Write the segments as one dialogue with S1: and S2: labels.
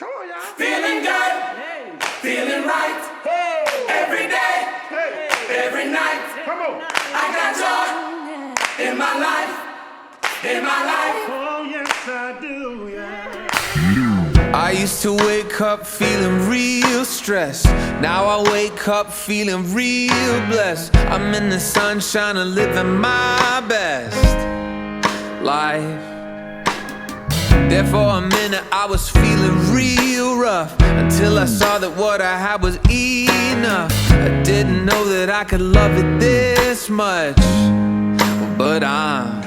S1: Come on, y'all.
S2: Feeling good, feeling right. Every day, every night.
S1: Come on.
S2: I got joy in my life, in my life.
S1: Oh, yes, I do, yeah.
S3: I used to wake up feeling real stressed. Now I wake up feeling real blessed. I'm in the sunshine and living my best life. There for a minute I was feeling real rough, until I saw that what I had was enough. I didn't know that I could love it this much, but I'm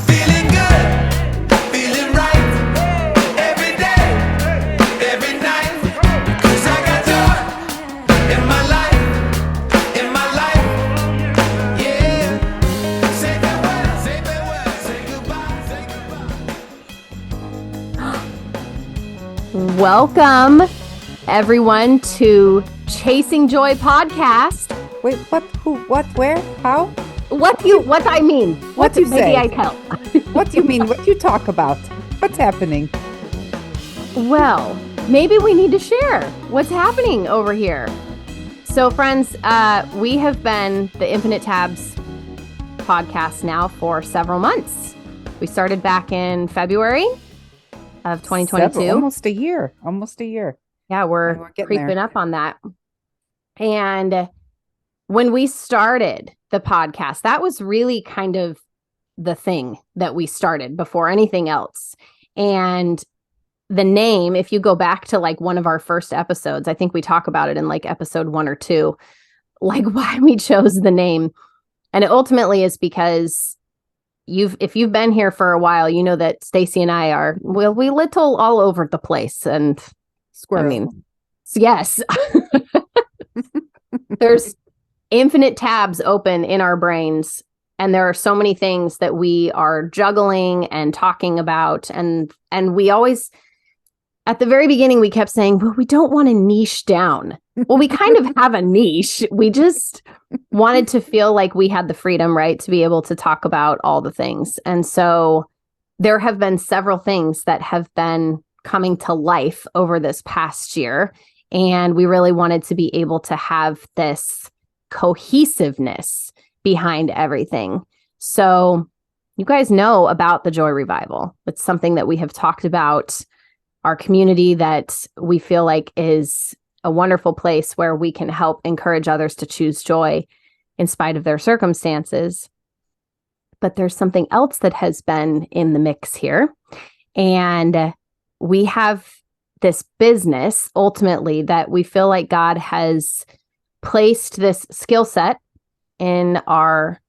S3: feeling good, feeling right. Every day, every night. 'Cause I got joy in my life, in my life. Yeah. Say farewell, say farewell, say goodbye, say goodbye.
S4: Welcome, everyone, to Chasing Joy podcast.
S5: Wait, what? Who? What? Where? How?
S4: What I mean?
S5: What you say?
S4: Maybe I tell.
S5: What do you mean? What you talk about? What's happening?
S4: Well, maybe we need to share what's happening over here. So, friends, we have been the Infinite Tabs podcast now for several months. We started back in February of 2022.
S5: Almost a year.
S4: Yeah, we're
S5: getting
S4: creeping
S5: there.
S4: up on that. And when we started the podcast, that was really kind of the thing that we started before anything else. And the name, if you go back to like one of our first episodes, I think we talk about it in like episode 1 or 2, like why we chose the name. And it ultimately is because if you've been here for a while, you know that Stacy and I are, well, we little all over the place. And
S5: Squirrel.
S4: I mean, yes, there's infinite tabs open in our brains. And there are so many things that we are juggling and talking about. And we always, at the very beginning, we kept saying, well, we don't want to niche down. Well, we kind of have a niche. We just wanted to feel like we had the freedom, right, to be able to talk about all the things. And so there have been several things that have been coming to life over this past year. And we really wanted to be able to have this cohesiveness behind everything. So you guys know about the Joy Revival. It's something that we have talked about, our community that we feel like is a wonderful place where we can help encourage others to choose joy in spite of their circumstances. But there's something else that has been in the mix here. And we have this business ultimately that we feel like God has placed this skill set in our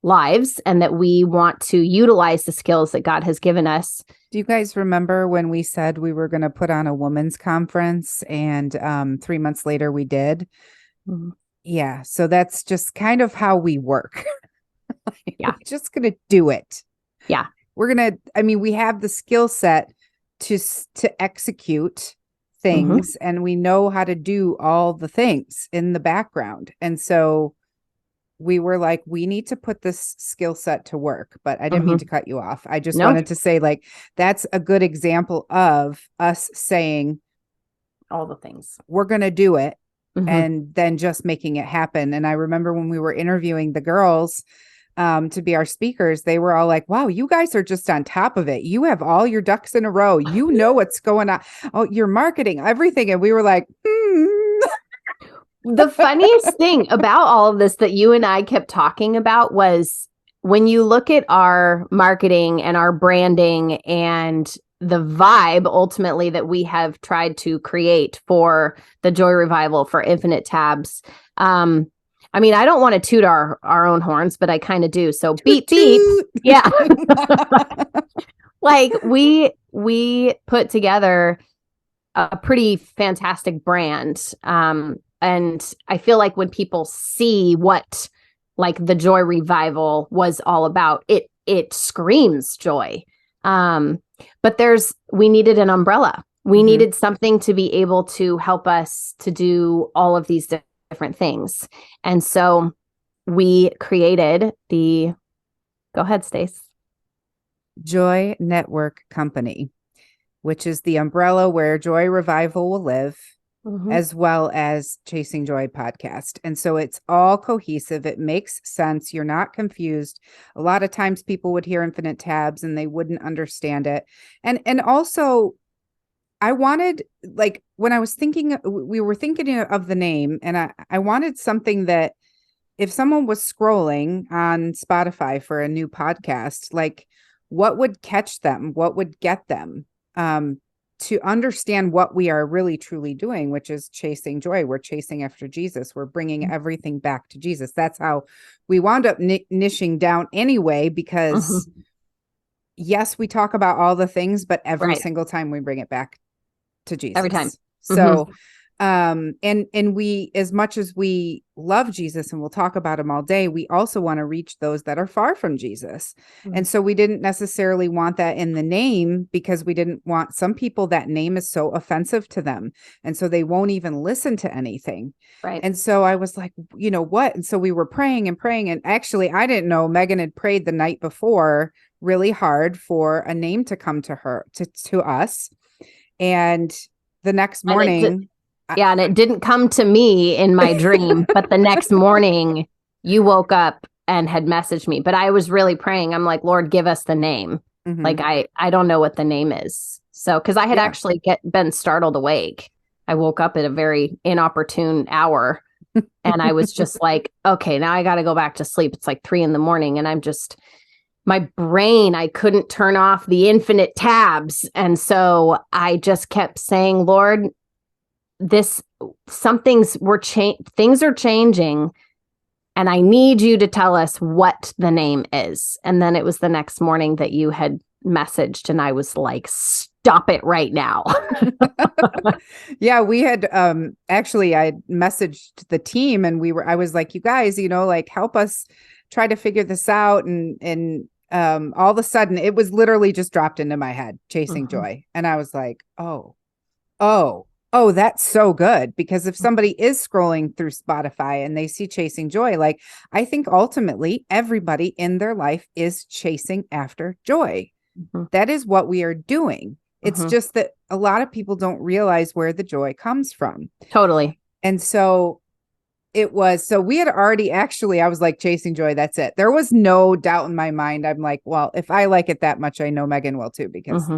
S4: lives and that we want to utilize the skills that God has given us.
S5: Do you guys remember when we said we were going to put on a women's conference and 3 months later we did?
S4: Mm-hmm.
S5: Yeah. So that's just kind of how we work.
S4: Yeah.
S5: We're just going to do it.
S4: Yeah.
S5: We have the skill set to execute things, and we know how to do all the things in the background. And so we were like, we need to put this skill set to work. But I didn't mean to cut you off. I just wanted to say, like, that's a good example of us saying
S4: all the things.
S5: We're going to do it, and then just making it happen. And I remember when we were interviewing the girls to be our speakers, they were all like, wow, you guys are just on top of it. You have all your ducks in a row. You know what's going on. Oh, your marketing, everything. And we were like,
S4: The funniest thing about all of this that you and I kept talking about was when you look at our marketing and our branding and the vibe ultimately that we have tried to create for the Joy Revival, for Infinite Tabs. I mean, I don't want to toot our own horns, but I kind of do. So beep, beep. Yeah. Like we put together a pretty fantastic brand. And I feel like when people see what like the Joy Revival was all about, it screams joy. But we needed an umbrella. We needed something to be able to help us to do all of these different things. And so we created go ahead, Stace.
S5: Joy Network Company. which is the umbrella where Joy Revival will live,
S4: Mhm.
S5: as well as Chasing Joy podcast. And so it's all cohesive. It makes sense. You're not confused. A lot of times people would hear Infinite Tabs and they wouldn't understand it. And also, I wanted, like, when I was thinking, we were thinking of the name, and I wanted something that if someone was scrolling on Spotify for a new podcast, like, what would catch them? What would get them to understand what we are really truly doing, which is chasing joy. We're chasing after Jesus. We're bringing everything back to Jesus. That's how we wound up niching down anyway, because yes, we talk about all the things, but every single time we bring it back to Jesus.
S4: Every time.
S5: So, and we, as much as we love Jesus and we'll talk about him all day, we also want to reach those that are far from Jesus. And so we didn't necessarily want that in the name, because we didn't want some people, that name is so offensive to them. And so they won't even listen to anything.
S4: Right.
S5: And so I was like, you know what? And so we were praying and praying. And actually, I didn't know Megan had prayed the night before really hard for a name to come to her, to us. And the next morning,
S4: and it didn't come to me in my dream, but the next morning you woke up and had messaged me. But I was really praying. I'm like, Lord, give us the name. Like, I don't know what the name is. So, because I had actually been startled awake. I woke up at a very inopportune hour, and I was just like, okay, now I got to go back to sleep. It's like 3 a.m. and I'm just, my brain, I couldn't turn off the infinite tabs. And so I just kept saying, Lord, things are changing, and I need you to tell us what the name is. And then it was the next morning that you had messaged, and I was like, stop it right now.
S5: Yeah, we had actually, I messaged the team, and I was like, you guys, like, help us try to figure this out. And all of a sudden it was literally just dropped into my head, Chasing Joy. And I was like, oh, that's so good. Because if somebody is scrolling through Spotify and they see Chasing Joy, like, I think ultimately everybody in their life is chasing after joy. That is what we are doing. It's just that a lot of people don't realize where the joy comes from.
S4: Totally.
S5: And so we had already, actually, I was like, Chasing Joy, that's it. There was no doubt in my mind. I'm like, well, if I like it that much, I know Megan will too, because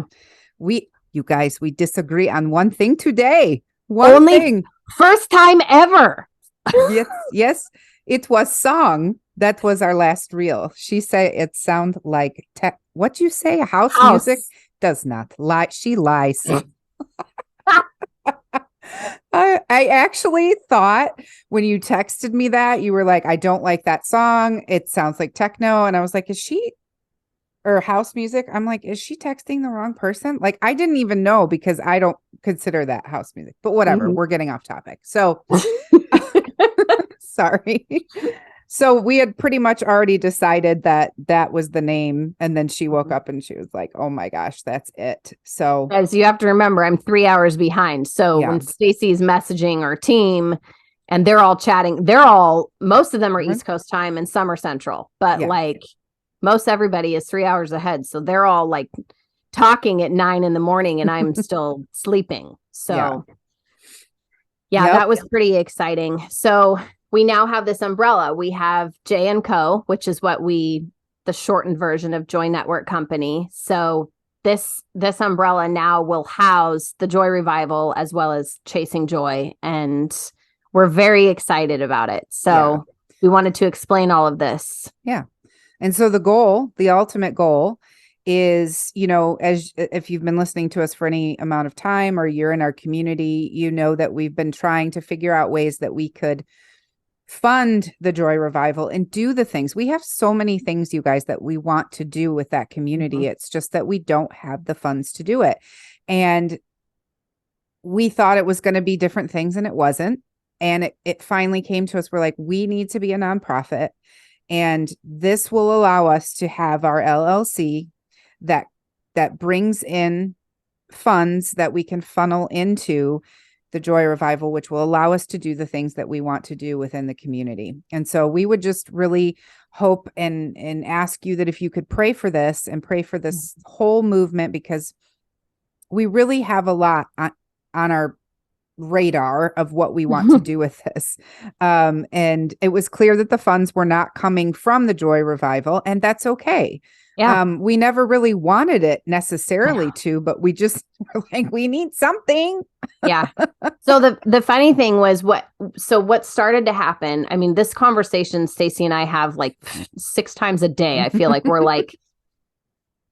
S5: you guys, we disagree on one thing today. One thing.
S4: First time ever.
S5: Yes. It was song. That was our last reel. She said it sound like what you say? House music does not lie. She lies. I actually thought when you texted me that, you were like, I don't like that song. It sounds like techno. And I was like, or house music? I'm like, is she texting the wrong person? Like, I didn't even know, because I don't consider that house music, but whatever. We're getting off topic. So sorry. So we had pretty much already decided that was the name. And then she woke up and she was like, oh my gosh, that's it. So
S4: as you have to remember, I'm 3 hours behind. So when Stacy's messaging our team and they're all chatting, most of them are East Coast time and some are Central, but like most everybody is 3 hours ahead. So they're all like talking at 9 a.m. and I'm still sleeping. So that was pretty exciting. So we now have this umbrella. We have J & Co., which is the shortened version of Joy Network Company. So this umbrella now will house the Joy Revival as well as Chasing Joy. And we're very excited about it. So we wanted to explain all of this.
S5: Yeah. And so the ultimate goal is, as if you've been listening to us for any amount of time or you're in our community, that we've been trying to figure out ways that we could fund the Joy Revival and do the things. We have so many things, you guys, that we want to do with that community. It's just that we don't have the funds to do it. And we thought it was going to be different things, and it wasn't. And it finally came to us. We're like, we need to be a nonprofit. And this will allow us to have our LLC that brings in funds that we can funnel into the Joy Revival, which will allow us to do the things that we want to do within the community. And so we would just really hope and ask you that if you could pray for this and pray for this whole movement, because we really have a lot on our radar of what we want to do with this. And it was clear that the funds were not coming from the Joy Revival, and that's okay.
S4: Yeah.
S5: We never really wanted it necessarily to, but we just were like, we need something.
S4: Yeah. So the funny thing was what started to happen. I mean, this conversation Stacey and I have like 6 times a day. I feel like we're like,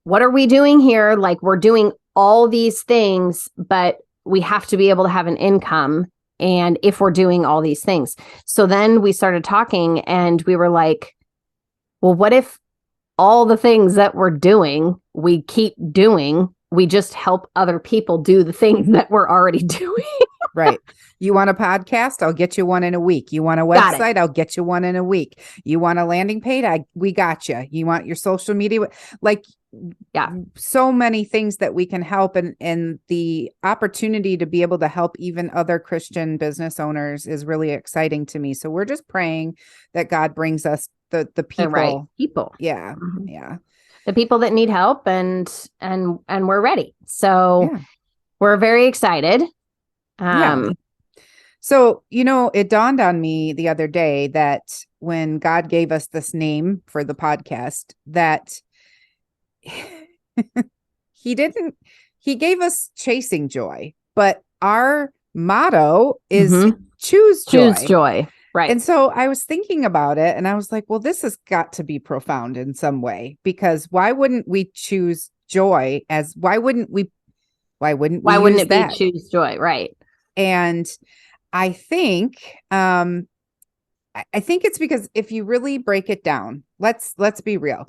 S4: what are we doing here? Like, we're doing all these things, but we have to be able to have an income. And if we're doing all these things, so then we started talking and we were like, well, what if all the things that we're doing, we keep doing, we just help other people do the things that we're already doing.
S5: Right. You want a podcast? I'll get you one in a week. You want a website? I'll get you one in a week. You want a landing page? We got you. You want your social media? Like, yeah, so many things that we can help, and the opportunity to be able to help even other Christian business owners is really exciting to me. So we're just praying that God brings us the people.
S4: The right people.
S5: Yeah. Mm-hmm. Yeah.
S4: The people that need help, and we're ready. So we're very excited.
S5: Yeah. So, it dawned on me the other day that when God gave us this name for the podcast, that he gave us chasing joy, but our motto is choose joy.
S4: Choose joy. Right.
S5: And so I was thinking about it and I was like, well, this has got to be profound in some way, because why wouldn't we choose joy why wouldn't it be
S4: choose joy? Right.
S5: And I think it's because if you really break it down, let's be real.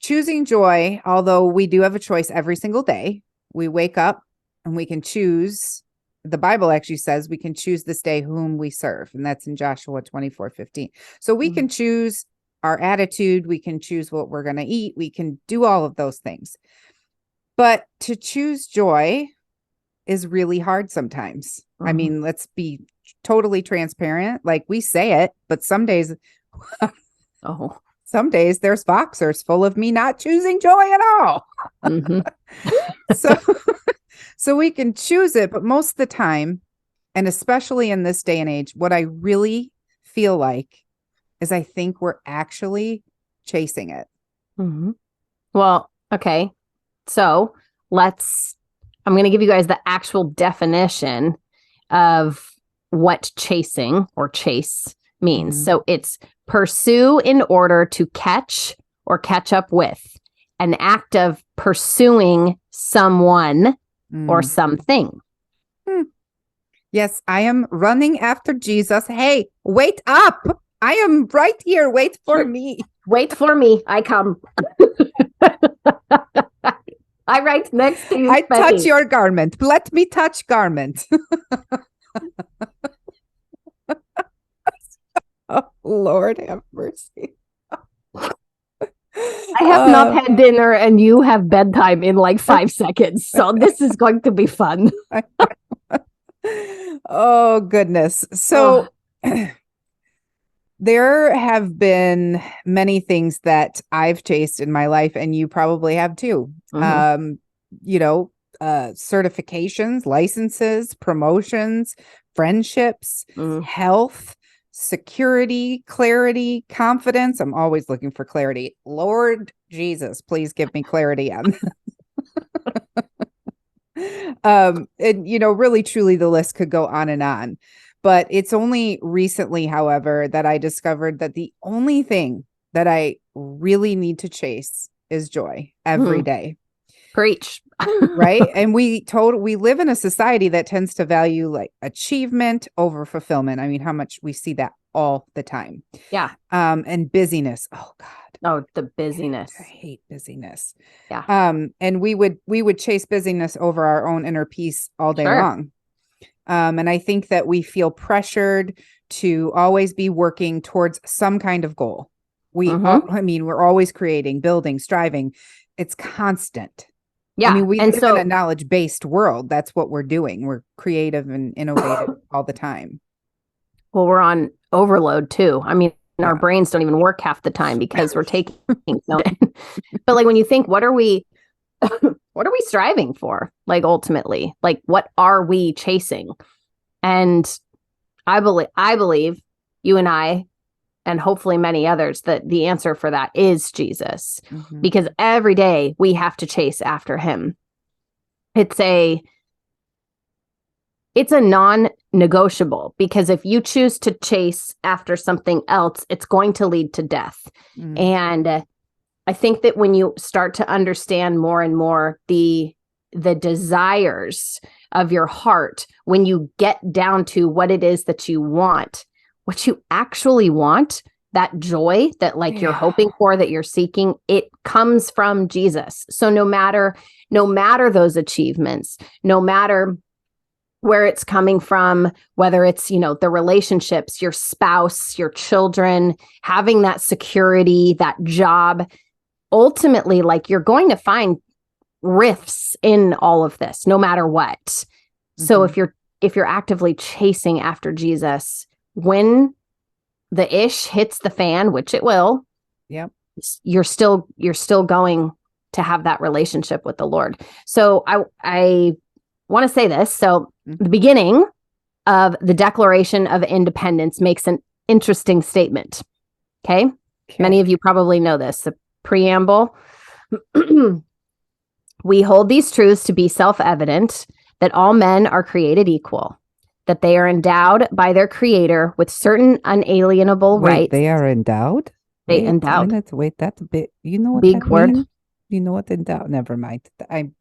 S5: Choosing joy, although we do have a choice every single day, we wake up and we can choose. The Bible actually says we can choose this day whom we serve. And that's in Joshua 24:15. So we can choose our attitude. We can choose what we're going to eat. We can do all of those things. But to choose joy is really hard sometimes. I mean, let's be totally transparent. Like, we say it, but some days, some days there's boxers full of me not choosing joy at all. So we can choose it, but most of the time, and especially in this day and age, what I really feel like is I think we're actually chasing it.
S4: Well, okay. So I'm going to give you guys the actual definition of what chasing or chase means. So it's pursue in order to catch or catch up with, an act of pursuing someone or something.
S5: Yes, I am running after Jesus. Hey, wait up. I am right here. Wait for me.
S4: Wait for me. I come. I right next to you.
S5: I touch your garment. Let me touch garment. Oh, Lord have mercy.
S4: I have not had dinner and you have bedtime in like 5 seconds. So this is going to be fun.
S5: Oh, goodness. So there have been many things that I've chased in my life, and you probably have too. Certifications, licenses, promotions, friendships, health, security, clarity, confidence. I'm always looking for clarity. Lord Jesus, please give me clarity on and really truly the list could go on and on. But it's only recently, however, that I discovered that the only thing that I really need to chase is joy every day.
S4: Preach.
S5: Right. And we live in a society that tends to value like achievement over fulfillment. I mean, how much we see that all the time.
S4: Yeah.
S5: And busyness. Oh God.
S4: Oh, the busyness.
S5: I hate busyness.
S4: Yeah.
S5: And we would chase busyness over our own inner peace all day long. And I think that we feel pressured to always be working towards some kind of goal. We're always creating, building, striving. It's constant.
S4: Yeah.
S5: I mean, we live in a knowledge-based world. That's what we're doing. We're creative and innovative all the time.
S4: Well, we're on overload too. I mean, our brains don't even work half the time because we're taking things. But like when you think, what are we what are we striving for? Like, ultimately, like, what are we chasing? And I believe you and I, and hopefully many others, that the answer for that is Jesus, because every day we have to chase after him. It's a non-negotiable, because if you choose to chase after something else, it's going to lead to death. And I think that when you start to understand more and more the desires of your heart, when you get down to what it is that you want, what you actually want, that joy that like you're hoping for, that you're seeking, it comes from Jesus. So no matter those achievements, no matter where it's coming from, whether it's, the relationships, your spouse, your children, having that security, that job, ultimately, like, you're going to find rifts in all of this, no matter what. So if you're actively chasing after Jesus, when the ish hits the fan, which it will, you're still going to have that relationship with the Lord. So I want to say this. So the beginning of the Declaration of Independence makes an interesting statement. Okay. Many of you probably know this. The preamble. We hold these truths to be self-evident, that all men are created equal, that they are endowed by their creator with certain unalienable rights.
S5: They are endowed?
S4: Endowed.
S5: Wait, that's a bit, you know what
S4: big
S5: that
S4: word.
S5: means? You know what endowed? Never mind. I'm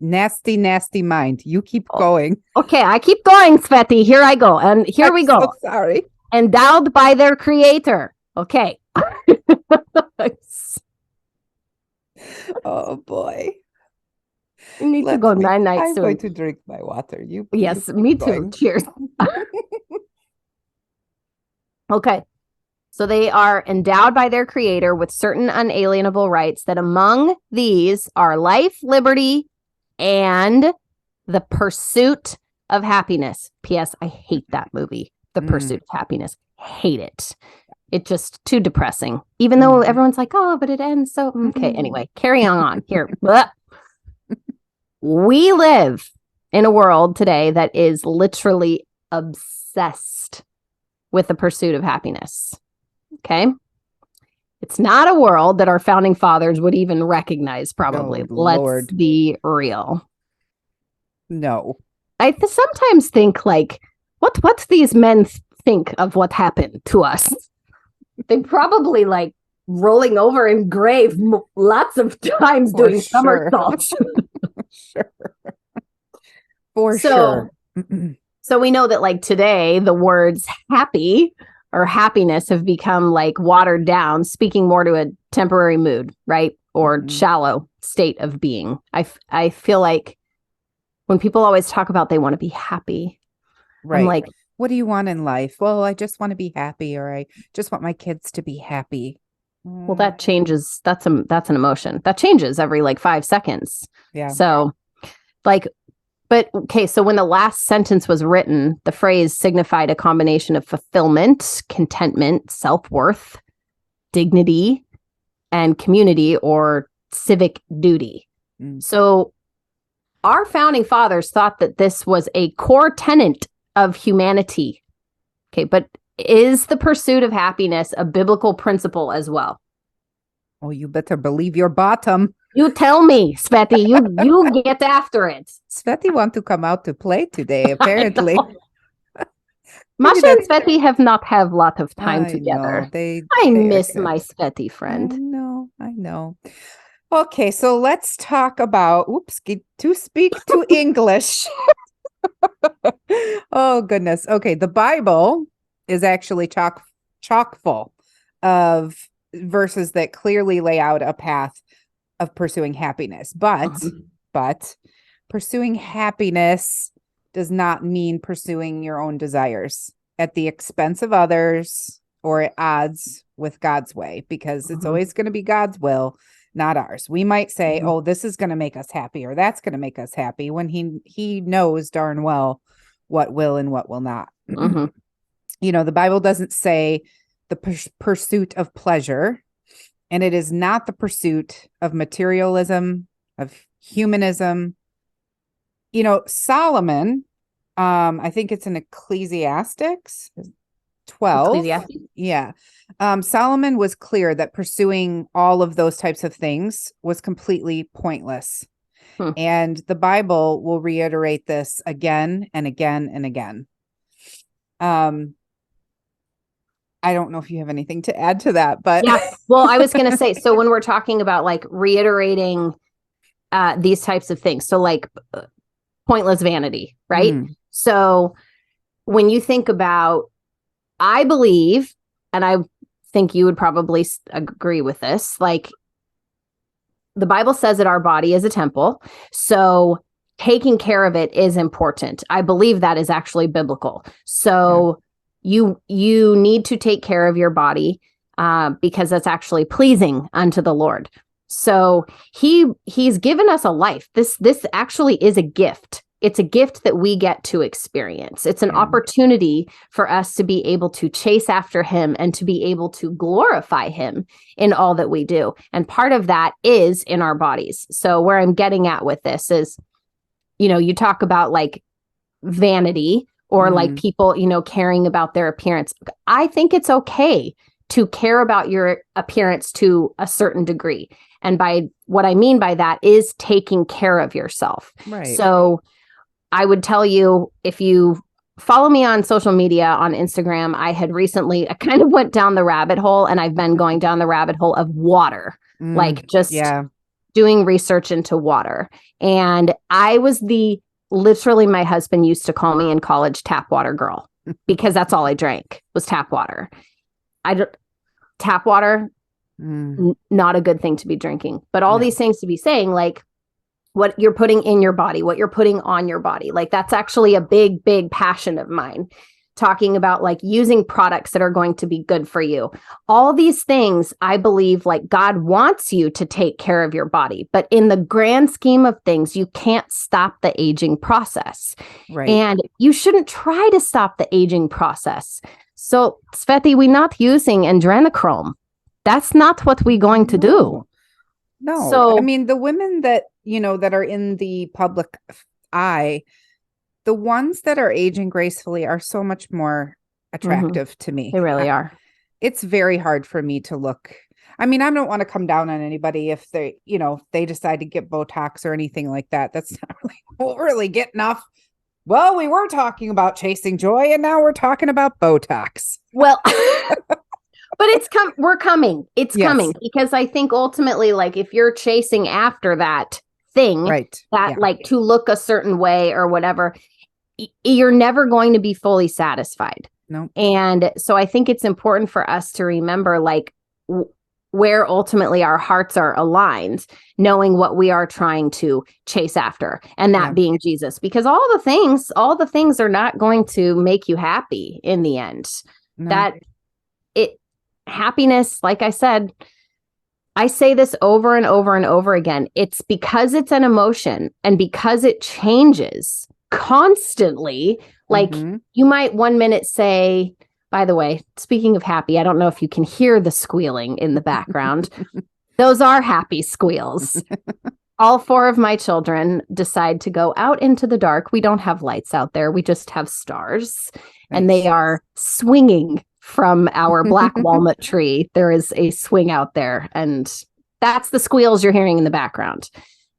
S5: nasty mind. You keep going.
S4: Okay, I keep going, Sveti. Here I go. And here we go.
S5: So sorry.
S4: Endowed by their creator. Okay.
S5: Oh boy.
S4: You need to go night
S5: I'm
S4: soon.
S5: going to drink my water.
S4: Yes,
S5: you
S4: me
S5: going.
S4: too. Cheers. Okay. So they are endowed by their creator with certain unalienable rights, that among these are life, liberty, and the pursuit of happiness. P.S. I hate that movie, The Pursuit of Happiness. Hate it. It's just too depressing. Even though everyone's like, oh, but it ends so... Okay, anyway, carry on. Here. We live in a world today that is literally obsessed with the pursuit of happiness. Okay? It's not a world that our founding fathers would even recognize, probably. Let's be real.
S5: No.
S4: I sometimes think, like, what's these men think of what happened to us? They probably, like, rolling over in grave lots of times doing somersaults.
S5: For sure.
S4: So we know that, like, today the words happy or happiness have become, like, watered down, speaking more to a temporary mood, right? Or shallow state of being. I feel like when people always talk about they want to be happy,
S5: right?
S4: I'm like,
S5: what do you want in life? Well, I just want to be happy, or I just want my kids to be happy.
S4: Well, that changes. That's an emotion that changes every like 5 seconds.
S5: Yeah.
S4: So, like, but okay. So when the last sentence was written, the phrase signified a combination of fulfillment, contentment, self-worth, dignity, and community or civic duty. So our founding fathers thought that this was a core tenet of humanity. Okay, but is the pursuit of happiness a biblical principle as well?
S5: Oh, you better believe your bottom.
S4: You tell me, Sveti. You get after it.
S5: Sveti want to come out to play today, apparently.
S4: Masha and Sveti have not had a lot of time together. I miss my Sveti friend.
S5: I know. Okay, so let's talk about, to speak to English. Oh, goodness. Okay, the Bible is actually chock full of verses that clearly lay out a path of pursuing happiness. But pursuing happiness does not mean pursuing your own desires at the expense of others or at odds with God's way, because it's always going to be God's will, not ours. We might say, oh, this is going to make us happy, or that's going to make us happy, when he knows darn well what will and what will not. You know, the Bible doesn't say the pursuit of pleasure, and it is not the pursuit of materialism, of humanism. Solomon, I think it's in Ecclesiastes 12.
S4: Ecclesiastes.
S5: Yeah. Solomon was clear that pursuing all of those types of things was completely pointless. And the Bible will reiterate this again and again and again. I don't know if you have anything to add to that, but
S4: yeah. Well, I was going to say, so when we're talking about like reiterating these types of things, so like pointless vanity, right? So when you think about, I believe, and I think you would probably agree with this, like the Bible says that our body is a temple. So taking care of it is important. I believe that is actually biblical. So you need to take care of your body because that's actually pleasing unto the Lord. So he's given us a life. This actually is a gift. It's a gift that we get to experience. It's an opportunity for us to be able to chase after him and to be able to glorify him in all that we do. And part of that is in our bodies. So where I'm getting at with this is, you talk about like vanity or like people, caring about their appearance. I think it's okay to care about your appearance to a certain degree. And by what I mean by that is taking care of yourself.
S5: Right.
S4: So I would tell you, if you follow me on social media, on Instagram, I kind of went down the rabbit hole, and I've been going down the rabbit hole of water, like just doing research into water. And I was literally my husband used to call me in college tap water girl because that's all I drank was tap water. Tap water, not a good thing to be drinking, but all these things to be saying, like what you're putting in your body, what you're putting on your body, like that's actually a big, big passion of mine. Talking about like using products that are going to be good for you. All these things, I believe, like God wants you to take care of your body, but in the grand scheme of things, you can't stop the aging process.
S5: Right.
S4: And you shouldn't try to stop the aging process. So, Sveti, we're not using adrenochrome. That's not what we're going to do.
S5: No.
S4: So,
S5: I mean, the women that, that are in the public eye, the ones that are aging gracefully are so much more attractive to me.
S4: They really are.
S5: It's very hard for me to look. I mean, I don't want to come down on anybody if they, they decide to get Botox or anything like that. That's not really getting off. Well, we were talking about chasing joy, and now we're talking about Botox.
S4: Well, but we're coming. It's coming, because I think ultimately, like if you're chasing after that thing, like to look a certain way or whatever, you're never going to be fully satisfied.
S5: No.
S4: And so I think it's important for us to remember like where ultimately our hearts are aligned, knowing what we are trying to chase after, and that being Jesus, because all the things are not going to make you happy in the end. No. Happiness, like I said, I say this over and over and over again. It's because it's an emotion and because it changes constantly. Like you might one minute say, by the way, speaking of happy, I don't know if you can hear the squealing in the background. Those are happy squeals. All 4 of my children decide to go out into the dark. We don't have lights out there. We just have stars. Nice. And they are swinging from our black walnut tree. There is a swing out there, and that's the squeals you're hearing in the background.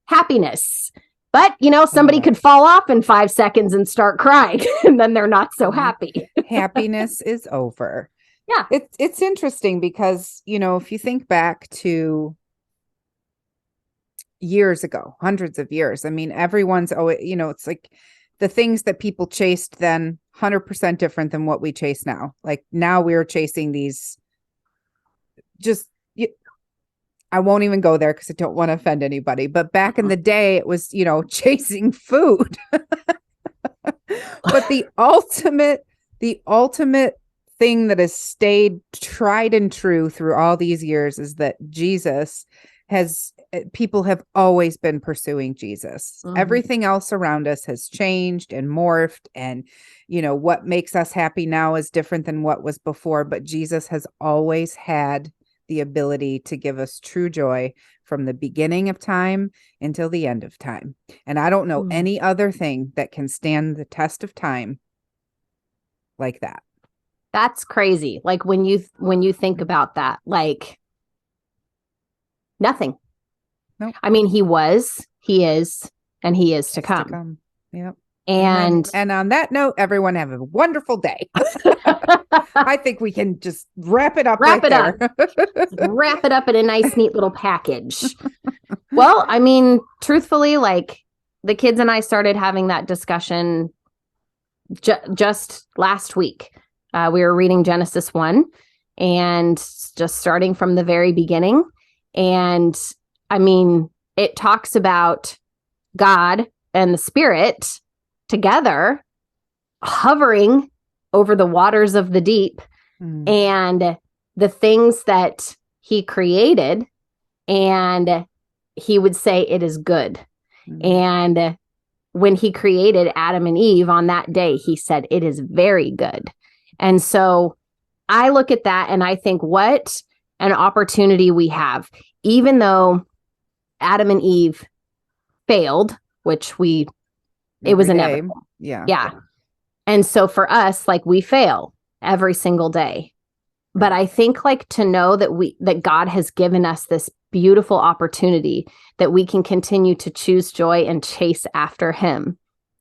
S4: Happiness. But, somebody could fall off in 5 seconds and start crying, and then they're not so happy.
S5: Happiness is over.
S4: Yeah.
S5: It's interesting because, if you think back to years ago, hundreds of years, I mean, everyone's, it's like the things that people chased then 100% different than what we chase now. Like now we're chasing these I won't even go there because I don't want to offend anybody. But back in the day, it was, chasing food. But the ultimate thing that has stayed tried and true through all these years is that people have always been pursuing Jesus. Everything else around us has changed and morphed, and what makes us happy now is different than what was before, but Jesus has always had the ability to give us true joy from the beginning of time until the end of time. And I don't know any other thing that can stand the test of time like that.
S4: That's crazy. Like when you think about that, like nothing.
S5: Nope.
S4: I mean, he is, and he is to come.
S5: Yep.
S4: And
S5: on that note, everyone have a wonderful day. I think we can just wrap it up.
S4: Wrap it up in a nice, neat little package. Well, I mean, truthfully, like the kids and I started having that discussion just last week. We were reading Genesis 1 and just starting from the very beginning. And I mean, it talks about God and the Spirit together hovering over the waters of the deep and the things that he created, and he would say it is good. And when he created Adam and Eve on that day, he said it is very good. And so I look at that and I think, what an opportunity we have, even though Adam and Eve failed, which it was inevitable. Yeah. And so for us, like, we fail every single day. But I think, like, to know that God has given us this beautiful opportunity that we can continue to choose joy and chase after him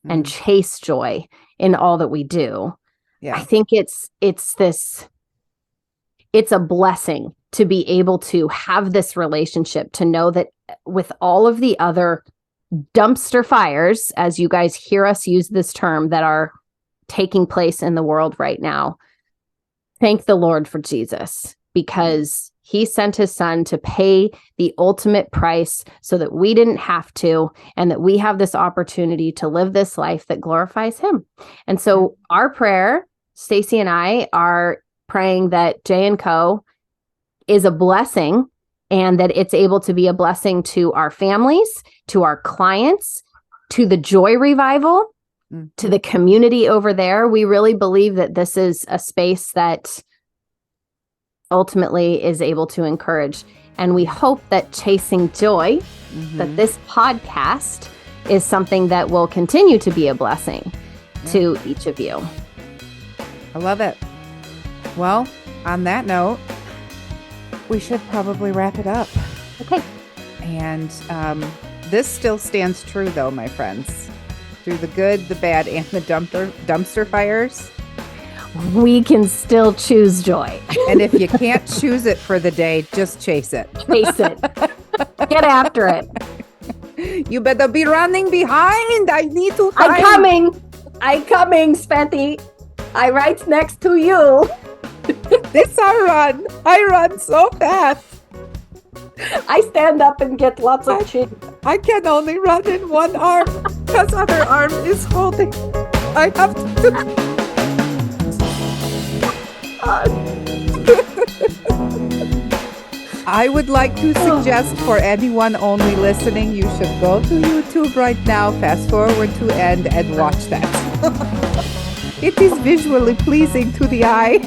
S4: and chase joy in all that we do. Yeah. I think it's a blessing to be able to have this relationship, to know that with all of the other dumpster fires, as you guys hear us use this term, that are taking place in the world right now, thank the Lord for Jesus, because he sent his son to pay the ultimate price so that we didn't have to, and that we have this opportunity to live this life that glorifies him. And so our prayer, Stacy and I are praying that J&Co is a blessing, and that it's able to be a blessing to our families, to our clients, to the Joy Revival, to the community over there. We really believe that this is a space that ultimately is able to encourage. And we hope that Chasing Joy, that this podcast is something that will continue to be a blessing to each of you.
S5: I love it. Well, on that note, we should probably wrap it up.
S4: Okay.
S5: And this still stands true, though, my friends. Through the good, the bad, and the dumpster fires,
S4: we can still choose joy.
S5: And if you can't choose it for the day, just chase it.
S4: Chase it. Get after it.
S5: You better be running behind. I need to find.
S4: I'm coming, Sveti. I right next to you.
S5: This I run so fast.
S4: I stand up and get lots of chin.
S5: I can only run in one arm because other arm is holding. I have to. I would like to suggest for anyone only listening, you should go to YouTube right now, fast forward to end, and watch that. It is visually pleasing to the eye.